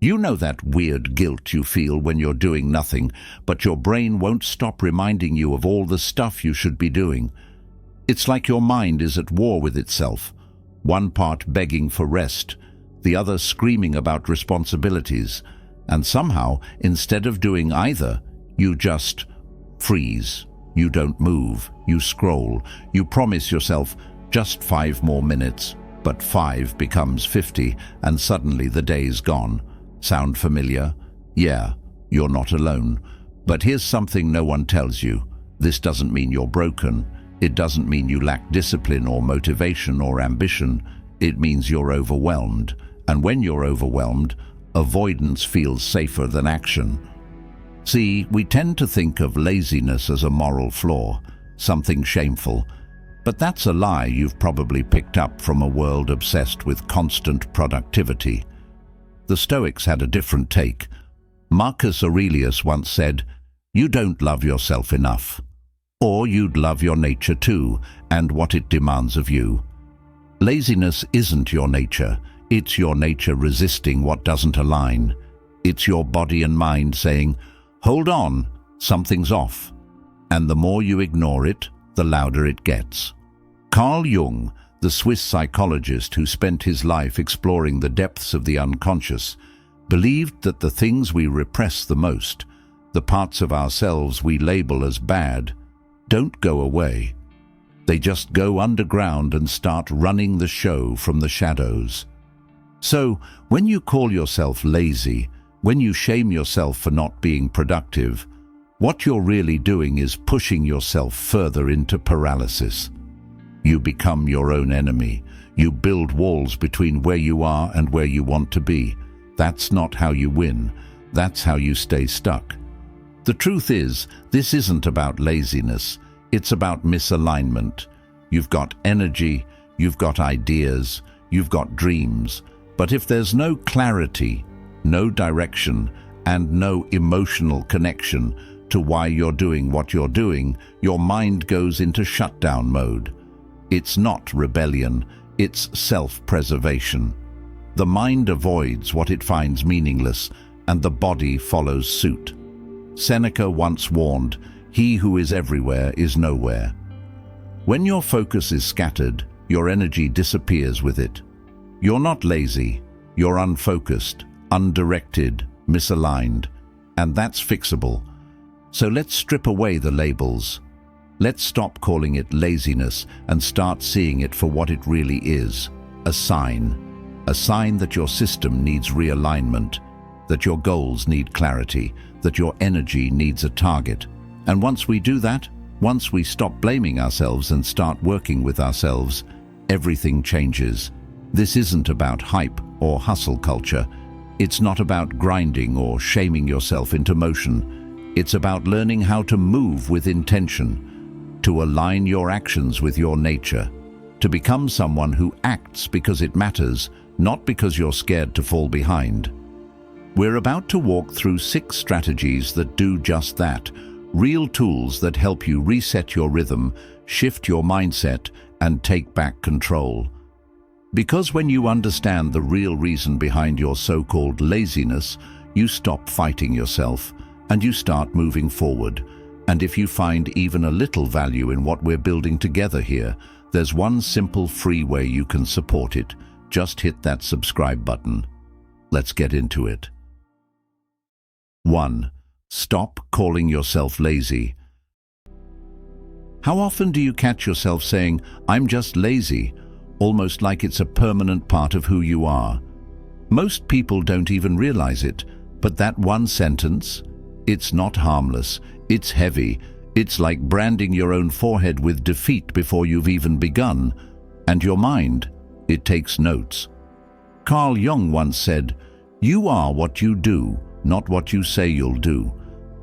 You know that weird guilt you feel when you're doing nothing, but your brain won't stop reminding you of all the stuff you should be doing. It's like your mind is at war with itself, one part begging for rest, the other screaming about responsibilities, and somehow, instead of doing either, you just freeze. You don't move, you scroll, you promise yourself just 5 more minutes, but 5 becomes 50 and suddenly the day's gone. Sound familiar? Yeah, you're not alone. But here's something no one tells you. This doesn't mean you're broken. It doesn't mean you lack discipline or motivation or ambition. It means you're overwhelmed. And when you're overwhelmed, avoidance feels safer than action. See, we tend to think of laziness as a moral flaw, something shameful. But that's a lie you've probably picked up from a world obsessed with constant productivity. The Stoics had a different take. Marcus Aurelius once said, "You don't love yourself enough. Or you'd love your nature too, and what it demands of you." Laziness isn't your nature. It's your nature resisting what doesn't align. It's your body and mind saying, "Hold on, something's off." And the more you ignore it, the louder it gets. Carl Jung, the Swiss psychologist who spent his life exploring the depths of the unconscious, believed that the things we repress the most, the parts of ourselves we label as bad, don't go away. They just go underground and start running the show from the shadows. So, when you call yourself lazy, when you shame yourself for not being productive, what you're really doing is pushing yourself further into paralysis. You become your own enemy. You build walls between where you are and where you want to be. That's not how you win. That's how you stay stuck. The truth is, this isn't about laziness. It's about misalignment. You've got energy, you've got ideas, you've got dreams. But if there's no clarity, no direction, and no emotional connection to why you're doing what you're doing, your mind goes into shutdown mode. It's not rebellion, it's self-preservation. The mind avoids what it finds meaningless, and the body follows suit. Seneca once warned, "He who is everywhere is nowhere." When your focus is scattered, your energy disappears with it. You're not lazy, you're unfocused, undirected, misaligned, and that's fixable. So let's strip away the labels. Let's stop calling it laziness and start seeing it for what it really is, a sign that your system needs realignment, that your goals need clarity, that your energy needs a target. And once we do that, once we stop blaming ourselves and start working with ourselves, everything changes. This isn't about hype or hustle culture. It's not about grinding or shaming yourself into motion. It's about learning how to move with intention, to align your actions with your nature, to become someone who acts because it matters, not because you're scared to fall behind. We're about to walk through 6 strategies that do just that, real tools that help you reset your rhythm, shift your mindset, and take back control. Because when you understand the real reason behind your so-called laziness, you stop fighting yourself and you start moving forward. And if you find even a little value in what we're building together here, there's one simple free way you can support it. Just hit that subscribe button. Let's get into it. 1. Stop calling yourself lazy. How often do you catch yourself saying, "I'm just lazy," almost like it's a permanent part of who you are? Most people don't even realize it, but that one sentence, it's not harmless, it's heavy, it's like branding your own forehead with defeat before you've even begun. And your mind, it takes notes. Carl Jung once said, "You are what you do, not what you say you'll do."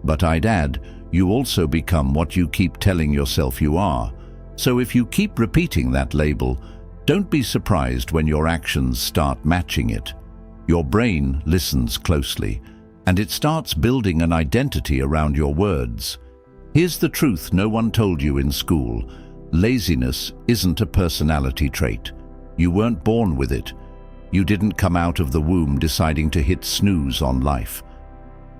But I'd add, you also become what you keep telling yourself you are. So if you keep repeating that label, don't be surprised when your actions start matching it. Your brain listens closely, and it starts building an identity around your words. Here's the truth no one told you in school. Laziness isn't a personality trait. You weren't born with it. You didn't come out of the womb deciding to hit snooze on life.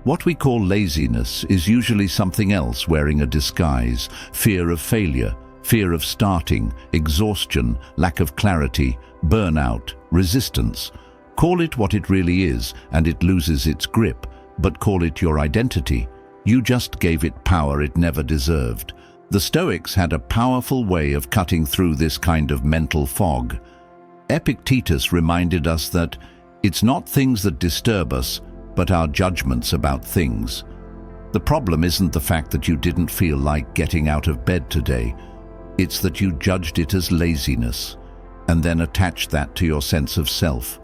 What we call laziness is usually something else wearing a disguise: fear of failure, fear of starting, exhaustion, lack of clarity, burnout, resistance. Call it what it really is, and it loses its grip, but call it your identity. You just gave it power it never deserved. The Stoics had a powerful way of cutting through this kind of mental fog. Epictetus reminded us that it's not things that disturb us, but our judgments about things. The problem isn't the fact that you didn't feel like getting out of bed today. It's that you judged it as laziness, and then attached that to your sense of self.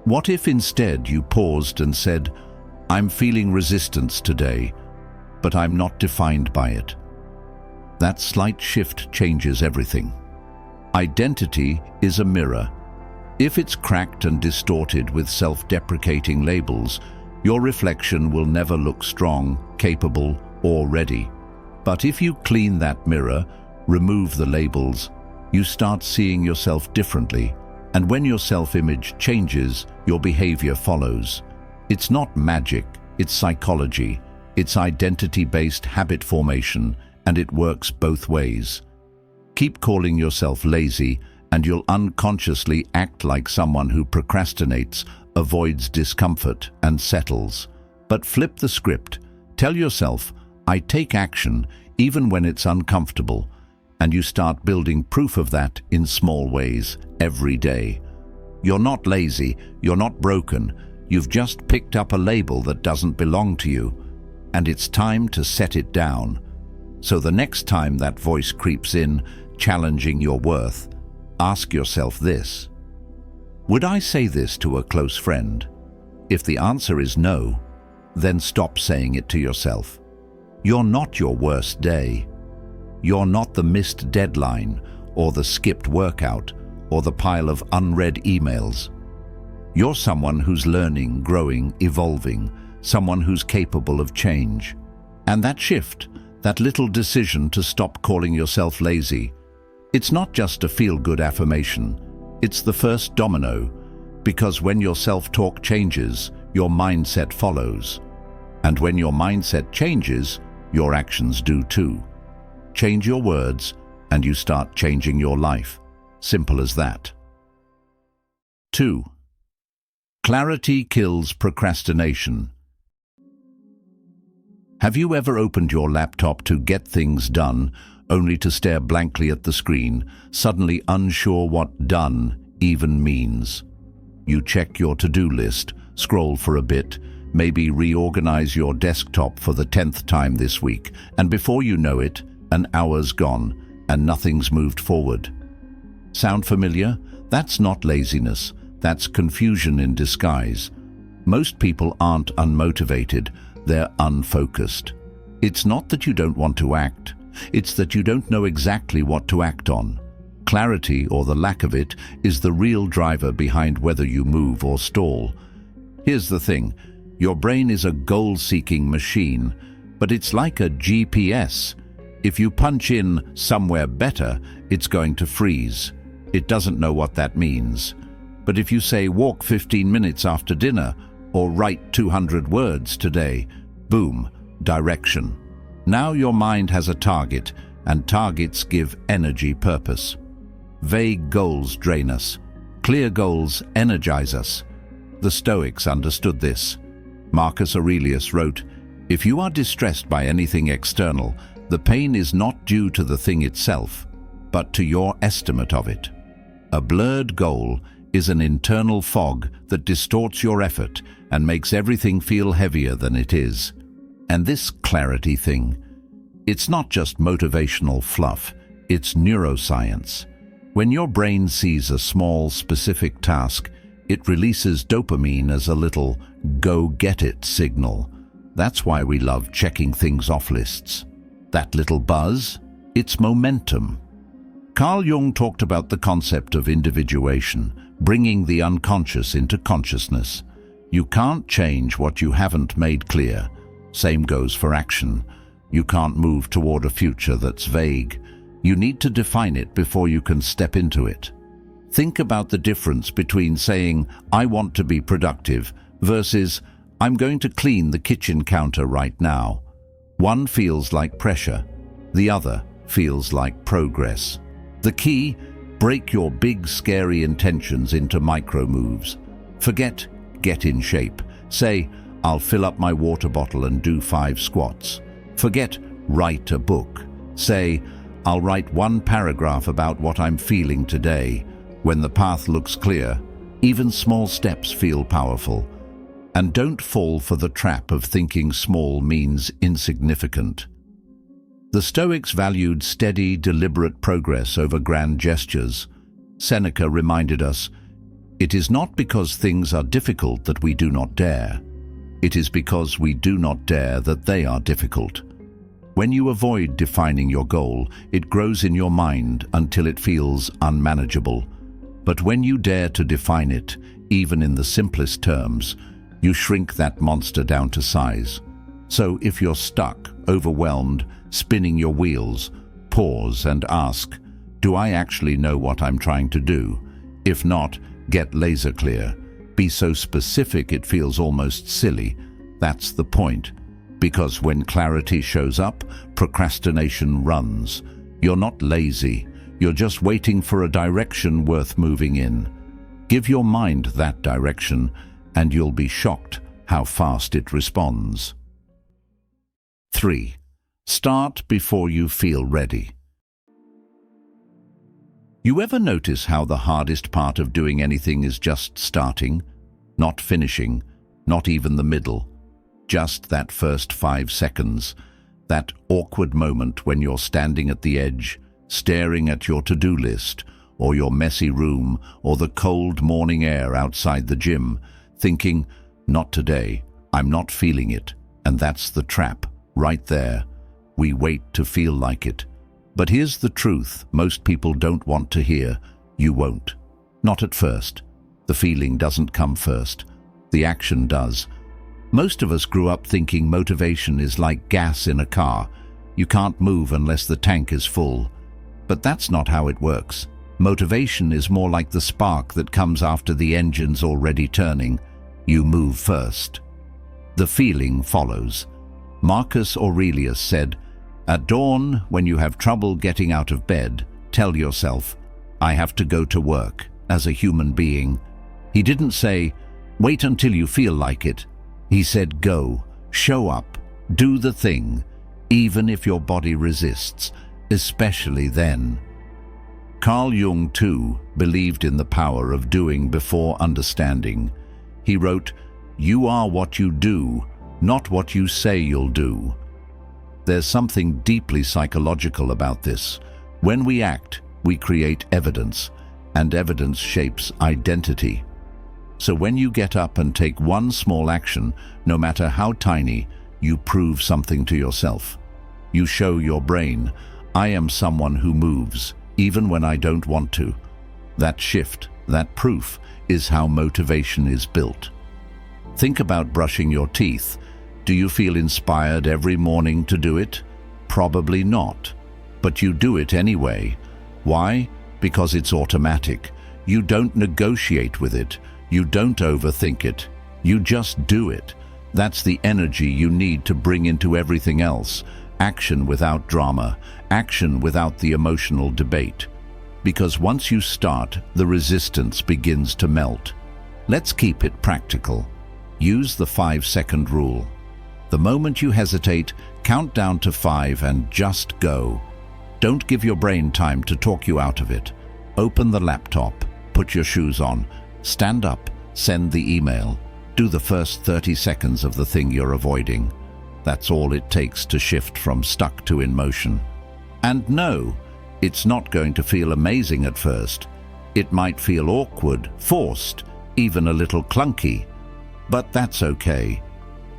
What if instead you paused and said, "I'm feeling resistance today, but I'm not defined by it"? That slight shift changes everything. Identity is a mirror. If it's cracked and distorted with self-deprecating labels, your reflection will never look strong, capable, or ready. But if you clean that mirror, remove the labels, you start seeing yourself differently. And when your self-image changes, your behavior follows. It's not magic, it's psychology. It's identity-based habit formation, and it works both ways. Keep calling yourself lazy, and you'll unconsciously act like someone who procrastinates, avoids discomfort, and settles. But flip the script. Tell yourself, "I take action, even when it's uncomfortable," and you start building proof of that in small ways, every day. You're not lazy, you're not broken, you've just picked up a label that doesn't belong to you, and it's time to set it down. So the next time that voice creeps in, challenging your worth, ask yourself this: would I say this to a close friend? If the answer is no, then stop saying it to yourself. You're not your worst day. You're not the missed deadline, or the skipped workout, or the pile of unread emails. You're someone who's learning, growing, evolving, someone who's capable of change. And that shift, that little decision to stop calling yourself lazy, it's not just a feel-good affirmation. It's the first domino, because when your self-talk changes, your mindset follows. And when your mindset changes, your actions do too. Change your words, and you start changing your life. Simple as that. 2. Clarity kills procrastination. Have you ever opened your laptop to get things done, only to stare blankly at the screen, suddenly unsure what done even means? You check your to-do list, scroll for a bit, maybe reorganize your desktop for the 10th time this week, and before you know it, an hour's gone, and nothing's moved forward. Sound familiar? That's not laziness, that's confusion in disguise. Most people aren't unmotivated, they're unfocused. It's not that you don't want to act, it's that you don't know exactly what to act on. Clarity, or the lack of it, is the real driver behind whether you move or stall. Here's the thing, your brain is a goal-seeking machine, but it's like a GPS. If you punch in "somewhere better," it's going to freeze. It doesn't know what that means. But if you say "walk 15 minutes after dinner," or "write 200 words today," boom, direction. Now your mind has a target, and targets give energy purpose. Vague goals drain us. Clear goals energize us. The Stoics understood this. Marcus Aurelius wrote, "If you are distressed by anything external, the pain is not due to the thing itself, but to your estimate of it." A blurred goal is an internal fog that distorts your effort and makes everything feel heavier than it is. And this clarity thing, it's not just motivational fluff, it's neuroscience. When your brain sees a small, specific task, it releases dopamine as a little go-get-it signal. That's why we love checking things off lists. That little buzz, it's momentum. Carl Jung talked about the concept of individuation, bringing the unconscious into consciousness. You can't change what you haven't made clear. Same goes for action. You can't move toward a future that's vague. You need to define it before you can step into it. Think about the difference between saying, "I want to be productive," versus, "I'm going to clean the kitchen counter right now." One feels like pressure, the other feels like progress. The key: break your big, scary intentions into micro moves. Forget "get in shape." Say, "I'll fill up my water bottle and do 5 squats." Forget "write a book." Say, "I'll write 1 paragraph about what I'm feeling today." When the path looks clear, even small steps feel powerful. And don't fall for the trap of thinking small means insignificant. The Stoics valued steady, deliberate progress over grand gestures. Seneca reminded us, "It is not because things are difficult that we do not dare. It is because we do not dare that they are difficult." When you avoid defining your goal, it grows in your mind until it feels unmanageable. But when you dare to define it, even in the simplest terms, you shrink that monster down to size. So if you're stuck, overwhelmed, spinning your wheels, pause and ask, "Do I actually know what I'm trying to do?" If not, get laser clear. Be so specific it feels almost silly. That's the point. Because when clarity shows up, procrastination runs. You're not lazy. You're just waiting for a direction worth moving in. Give your mind that direction, and you'll be shocked how fast it responds. 3. Start before you feel ready. You ever notice how the hardest part of doing anything is just starting? Not finishing, not even the middle. Just that first 5 seconds, that awkward moment when you're standing at the edge, staring at your to-do list, or your messy room, or the cold morning air outside the gym, thinking, "Not today, I'm not feeling it." And that's the trap, right there. We wait to feel like it. But here's the truth most people don't want to hear: you won't. Not at first. The feeling doesn't come first. The action does. Most of us grew up thinking motivation is like gas in a car. You can't move unless the tank is full. But that's not how it works. Motivation is more like the spark that comes after the engine's already turning. You move first. The feeling follows. Marcus Aurelius said, "At dawn, when you have trouble getting out of bed, tell yourself, 'I have to go to work,' as a human being." He didn't say, "Wait until you feel like it." He said, "Go, show up, do the thing, even if your body resists, especially then." Carl Jung, too, believed in the power of doing before understanding. He wrote, "You are what you do, not what you say you'll do." There's something deeply psychological about this. When we act, we create evidence, and evidence shapes identity. So when you get up and take one small action, no matter how tiny, you prove something to yourself. You show your brain, "I am someone who moves, even when I don't want to." That shift, that proof, is how motivation is built. Think about brushing your teeth. Do you feel inspired every morning to do it? Probably not. But you do it anyway. Why? Because it's automatic. You don't negotiate with it. You don't overthink it. You just do it. That's the energy you need to bring into everything else. Action without drama. Action without the emotional debate. Because once you start, the resistance begins to melt. Let's keep it practical. Use the 5-second rule. The moment you hesitate, count down to 5 and just go. Don't give your brain time to talk you out of it. Open the laptop, put your shoes on, stand up, send the email. Do the first 30 seconds of the thing you're avoiding. That's all it takes to shift from stuck to in motion. And no, it's not going to feel amazing at first. It might feel awkward, forced, even a little clunky. But that's okay.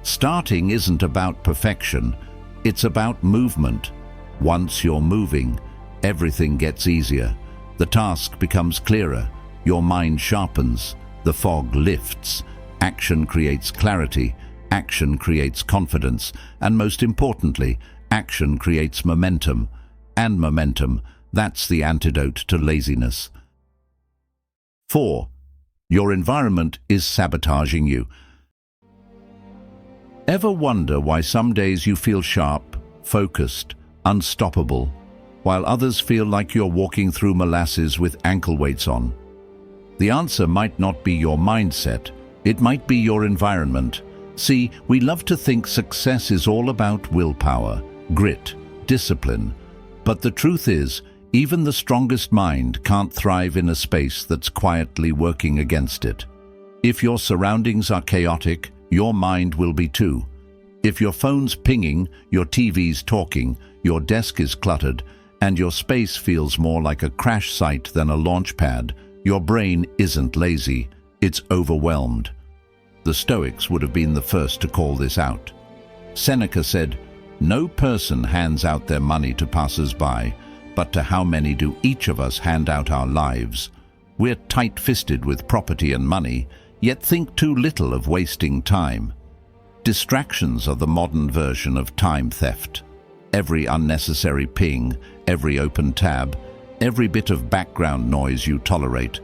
Starting isn't about perfection, it's about movement. Once you're moving, everything gets easier. The task becomes clearer, your mind sharpens, the fog lifts. Action creates clarity, action creates confidence, and most importantly, action creates momentum. And momentum, that's the antidote to laziness. 4. Your environment is sabotaging you. Ever wonder why some days you feel sharp, focused, unstoppable, while others feel like you're walking through molasses with ankle weights on? The answer might not be your mindset, it might be your environment. See, we love to think success is all about willpower, grit, discipline, but the truth is, even the strongest mind can't thrive in a space that's quietly working against it. If your surroundings are chaotic, your mind will be too. If your phone's pinging, your TV's talking, your desk is cluttered, and your space feels more like a crash site than a launch pad, your brain isn't lazy, it's overwhelmed. The Stoics would have been the first to call this out. Seneca said, "No person hands out their money to passers-by, but to how many do each of us hand out our lives? We're tight-fisted with property and money, yet think too little of wasting time." Distractions are the modern version of time theft. Every unnecessary ping, every open tab, every bit of background noise you tolerate,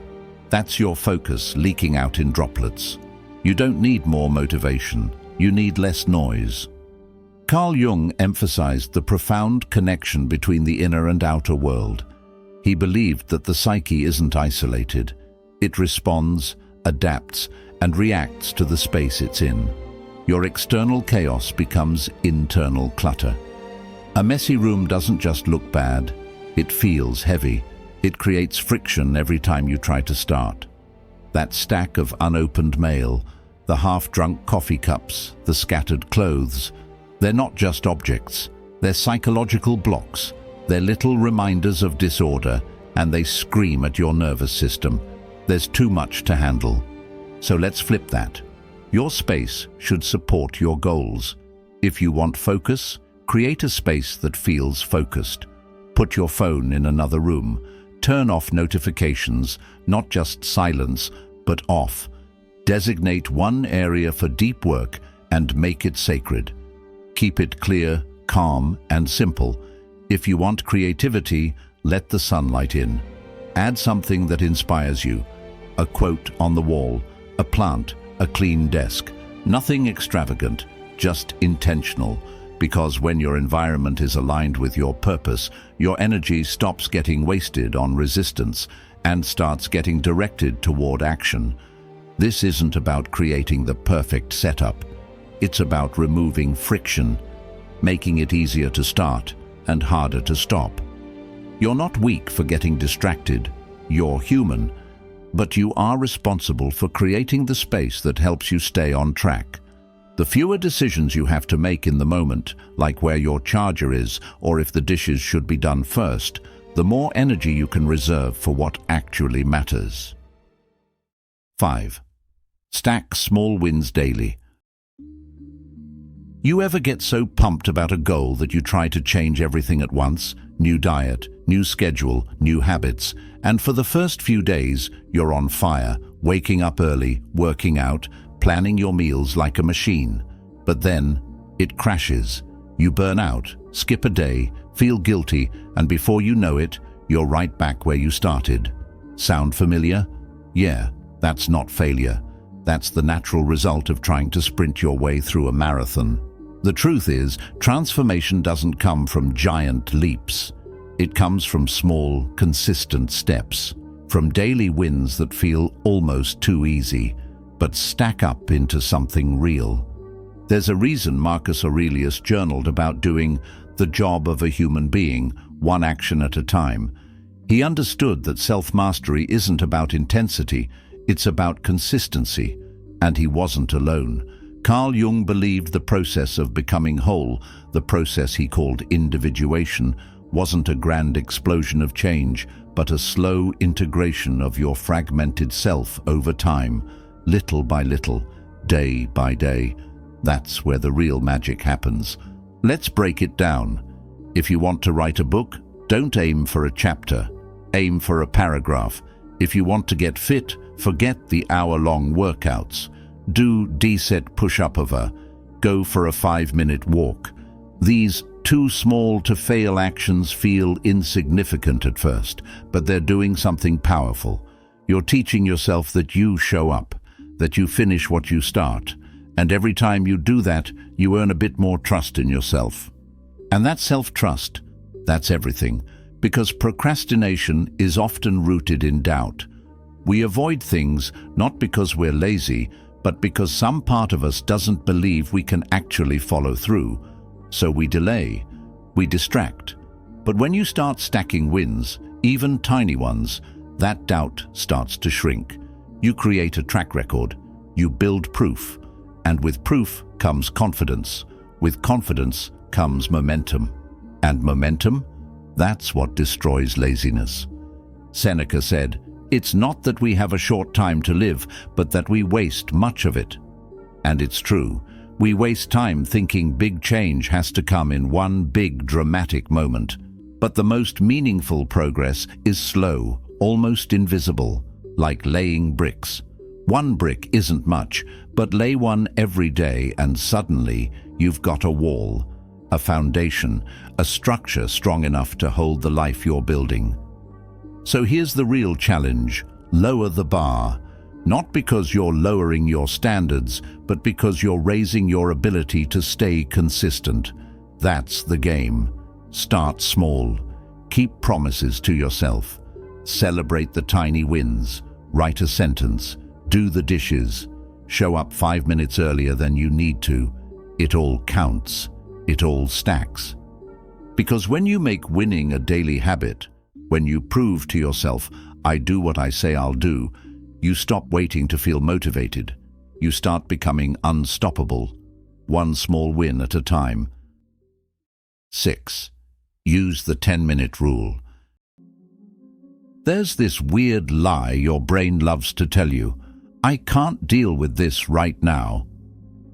that's your focus leaking out in droplets. You don't need more motivation, you need less noise. Carl Jung emphasized the profound connection between the inner and outer world. He believed that the psyche isn't isolated. It responds, adapts, and reacts to the space it's in. Your external chaos becomes internal clutter. A messy room doesn't just look bad, it feels heavy. It creates friction every time you try to start. That stack of unopened mail, the half-drunk coffee cups, the scattered clothes, they're not just objects, they're psychological blocks. They're little reminders of disorder, and they scream at your nervous system. There's too much to handle. So let's flip that. Your space should support your goals. If you want focus, create a space that feels focused. Put your phone in another room. Turn off notifications, not just silence, but off. Designate one area for deep work and make it sacred. Keep it clear, calm, and simple. If you want creativity, let the sunlight in. Add something that inspires you. A quote on the wall, a plant, a clean desk. Nothing extravagant, just intentional. Because when your environment is aligned with your purpose, your energy stops getting wasted on resistance and starts getting directed toward action. This isn't about creating the perfect setup. It's about removing friction, making it easier to start and harder to stop. You're not weak for getting distracted. You're human. But you are responsible for creating the space that helps you stay on track. The fewer decisions you have to make in the moment, like where your charger is or if the dishes should be done first, the more energy you can reserve for what actually matters. 5. Stack small wins daily. You ever get so pumped about a goal that you try to change everything at once? New diet, new schedule, new habits, and for the first few days, you're on fire, waking up early, working out, planning your meals like a machine. But then, it crashes. You burn out, skip a day, feel guilty, and before you know it, you're right back where you started. Sound familiar? Yeah, that's not failure. That's the natural result of trying to sprint your way through a marathon. The truth is, transformation doesn't come from giant leaps. It comes from small, consistent steps, from daily wins that feel almost too easy, but stack up into something real. There's a reason Marcus Aurelius journaled about doing the job of a human being, one action at a time. He understood that self-mastery isn't about intensity, it's about consistency, and he wasn't alone. Carl Jung believed the process of becoming whole, the process he called individuation, wasn't a grand explosion of change, but a slow integration of your fragmented self over time, little by little, day by day. That's where the real magic happens. Let's break it down. If you want to write a book, don't aim for a chapter. Aim for a paragraph. If you want to get fit, forget the hour-long workouts. Do D-set push-up over. Go for a 5-minute walk. These too small to fail actions feel insignificant at first, but they're doing something powerful. You're teaching yourself that you show up, that you finish what you start, and every time you do that, you earn a bit more trust in yourself. And that self-trust, that's everything, because procrastination is often rooted in doubt. We avoid things not because we're lazy, but because some part of us doesn't believe we can actually follow through. So we delay, we distract. But when you start stacking wins, even tiny ones, that doubt starts to shrink. You create a track record, you build proof, and with proof comes confidence. With confidence comes momentum. And momentum? That's what destroys laziness. Seneca said, "It's not that we have a short time to live, but that we waste much of it." And it's true. We waste time thinking big change has to come in one big dramatic moment. But the most meaningful progress is slow, almost invisible, like laying bricks. One brick isn't much, but lay one every day and suddenly you've got a wall, a foundation, a structure strong enough to hold the life you're building. So here's the real challenge: lower the bar. Not because you're lowering your standards, but because you're raising your ability to stay consistent. That's the game. Start small. Keep promises to yourself. Celebrate the tiny wins. Write a sentence. Do the dishes. Show up 5 minutes earlier than you need to. It all counts. It all stacks. Because when you make winning a daily habit, when you prove to yourself, "I do what I say I'll do," you stop waiting to feel motivated. You start becoming unstoppable, one small win at a time. 6. Use the 10-minute rule. There's this weird lie your brain loves to tell you: "I can't deal with this right now."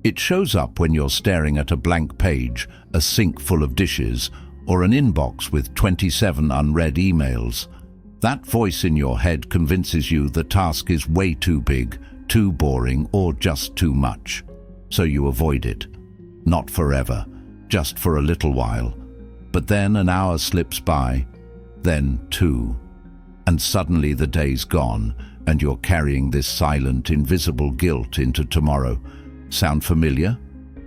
It shows up when you're staring at a blank page, a sink full of dishes, or an inbox with 27 unread emails. That voice in your head convinces you the task is way too big, too boring, or just too much. So you avoid it. Not forever, just for a little while. But then an hour slips by, then 2. And suddenly the day's gone, and you're carrying this silent, invisible guilt into tomorrow. Sound familiar?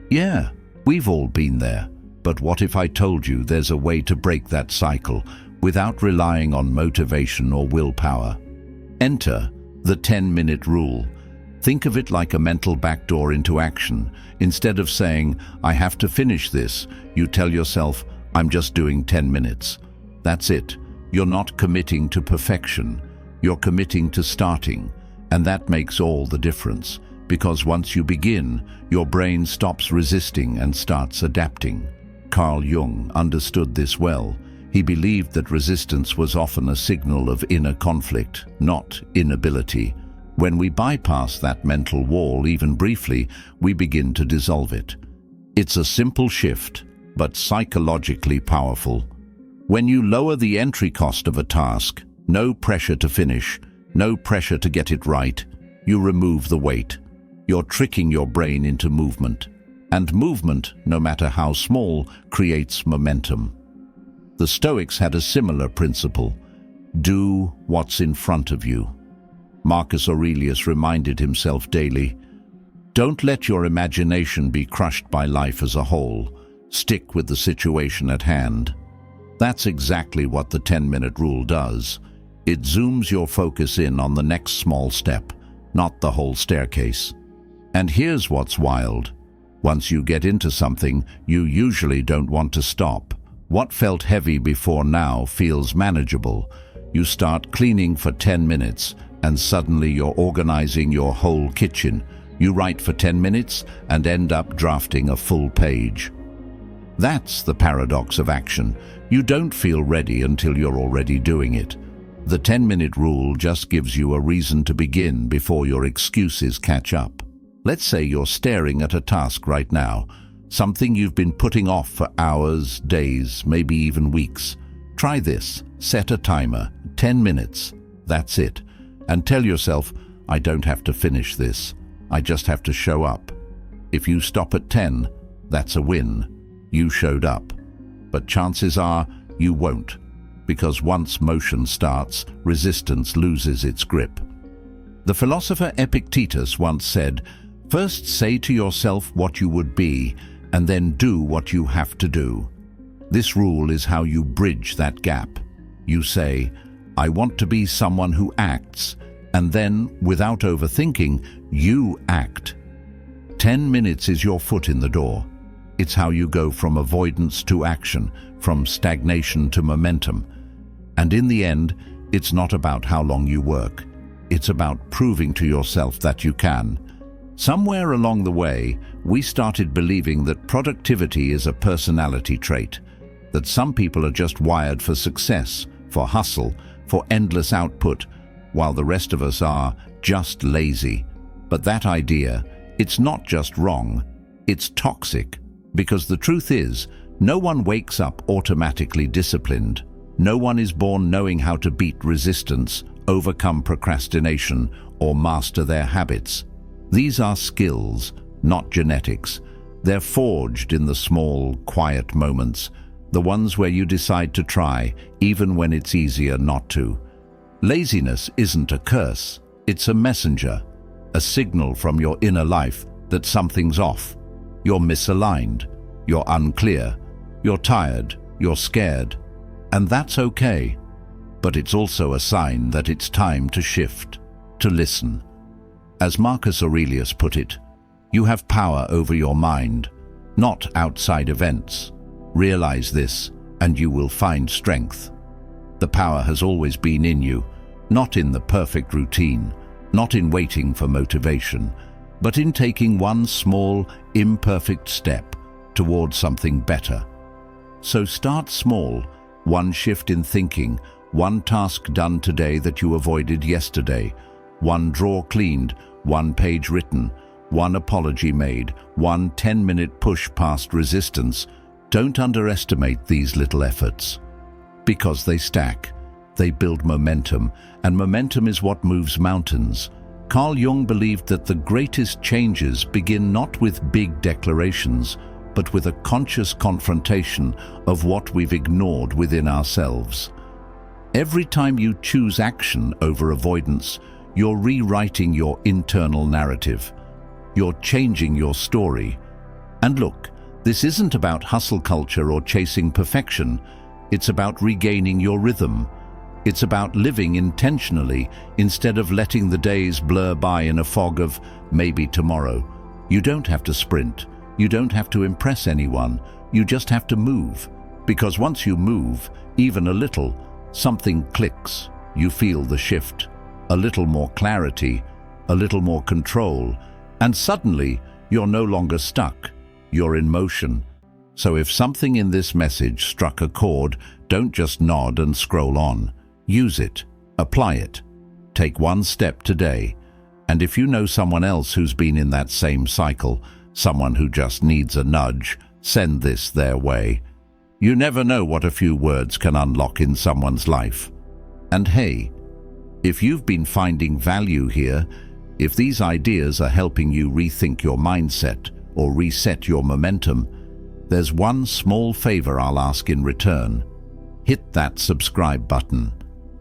Yeah, we've all been there. But what if I told you there's a way to break that cycle without relying on motivation or willpower? Enter the 10-minute rule. Think of it like a mental backdoor into action. Instead of saying, "I have to finish this," you tell yourself, "I'm just doing 10 minutes. That's it. You're not committing to perfection. You're committing to starting. And that makes all the difference. Because once you begin, your brain stops resisting and starts adapting. Carl Jung understood this well. He believed that resistance was often a signal of inner conflict, not inability. When we bypass that mental wall, even briefly, we begin to dissolve it. It's a simple shift, but psychologically powerful. When you lower the entry cost of a task, no pressure to finish, no pressure to get it right, you remove the weight. You're tricking your brain into movement. And movement, no matter how small, creates momentum. The Stoics had a similar principle. Do what's in front of you. Marcus Aurelius reminded himself daily, "Don't let your imagination be crushed by life as a whole. Stick with the situation at hand." That's exactly what the 10-minute rule does. It zooms your focus in on the next small step, not the whole staircase. And here's what's wild. Once you get into something, you usually don't want to stop. What felt heavy before now feels manageable. You start cleaning for 10 minutes, and suddenly you're organizing your whole kitchen. You write for 10 minutes and end up drafting a full page. That's the paradox of action. You don't feel ready until you're already doing it. The 10-minute rule just gives you a reason to begin before your excuses catch up. Let's say you're staring at a task right now, something you've been putting off for hours, days, maybe even weeks. Try this. Set a timer, 10 minutes. That's it. And tell yourself, "I don't have to finish this. I just have to show up." If you stop at 10, that's a win. You showed up. But chances are you won't, because once motion starts, resistance loses its grip. The philosopher Epictetus once said, "First say to yourself what you would be, and then do what you have to do." This rule is how you bridge that gap. You say, "I want to be someone who acts," and then, without overthinking, you act. 10 minutes is your foot in the door. It's how you go from avoidance to action, from stagnation to momentum. And in the end, it's not about how long you work. It's about proving to yourself that you can. Somewhere along the way, we started believing that productivity is a personality trait, that some people are just wired for success, for hustle, for endless output, while the rest of us are just lazy. But that idea, it's not just wrong, it's toxic. Because the truth is, no one wakes up automatically disciplined. No one is born knowing how to beat resistance, overcome procrastination, or master their habits. These are skills, not genetics. They're forged in the small, quiet moments, the ones where you decide to try, even when it's easier not to. Laziness isn't a curse, it's a messenger, a signal from your inner life that something's off. You're misaligned, you're unclear, you're tired, you're scared, and that's okay. But it's also a sign that it's time to shift, to listen. As Marcus Aurelius put it, you have power over your mind, not outside events. Realize this, and you will find strength. The power has always been in you, not in the perfect routine, not in waiting for motivation, but in taking one small, imperfect step towards something better. So start small, one shift in thinking, one task done today that you avoided yesterday, one drawer cleaned, one page written, one apology made, one 10-minute push past resistance. Don't underestimate these little efforts, because they stack, they build momentum, and momentum is what moves mountains. Carl Jung believed that the greatest changes begin not with big declarations, but with a conscious confrontation of what we've ignored within ourselves. Every time you choose action over avoidance, you're rewriting your internal narrative. You're changing your story. And look, this isn't about hustle culture or chasing perfection. It's about regaining your rhythm. It's about living intentionally instead of letting the days blur by in a fog of maybe tomorrow. You don't have to sprint. You don't have to impress anyone. You just have to move. Because once you move, even a little, something clicks. You feel the shift. A little more clarity, a little more control, and suddenly you're no longer stuck. You're in motion. So if something in this message struck a chord, don't just nod and scroll on. Use it. Apply it. Take one step today. And if you know someone else who's been in that same cycle, someone who just needs a nudge, send this their way. You never know what a few words can unlock in someone's life. And hey, if you've been finding value here, if these ideas are helping you rethink your mindset or reset your momentum, there's one small favor I'll ask in return. Hit that subscribe button.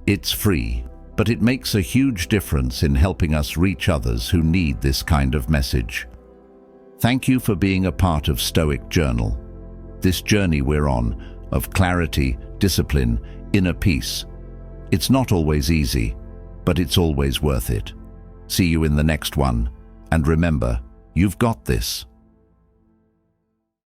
It's free, but it makes a huge difference in helping us reach others who need this kind of message. Thank you for being a part of Stoic Journal. This journey we're on, of clarity, discipline, inner peace. It's not always easy, but it's always worth it. See you in the next one, and remember, you've got this.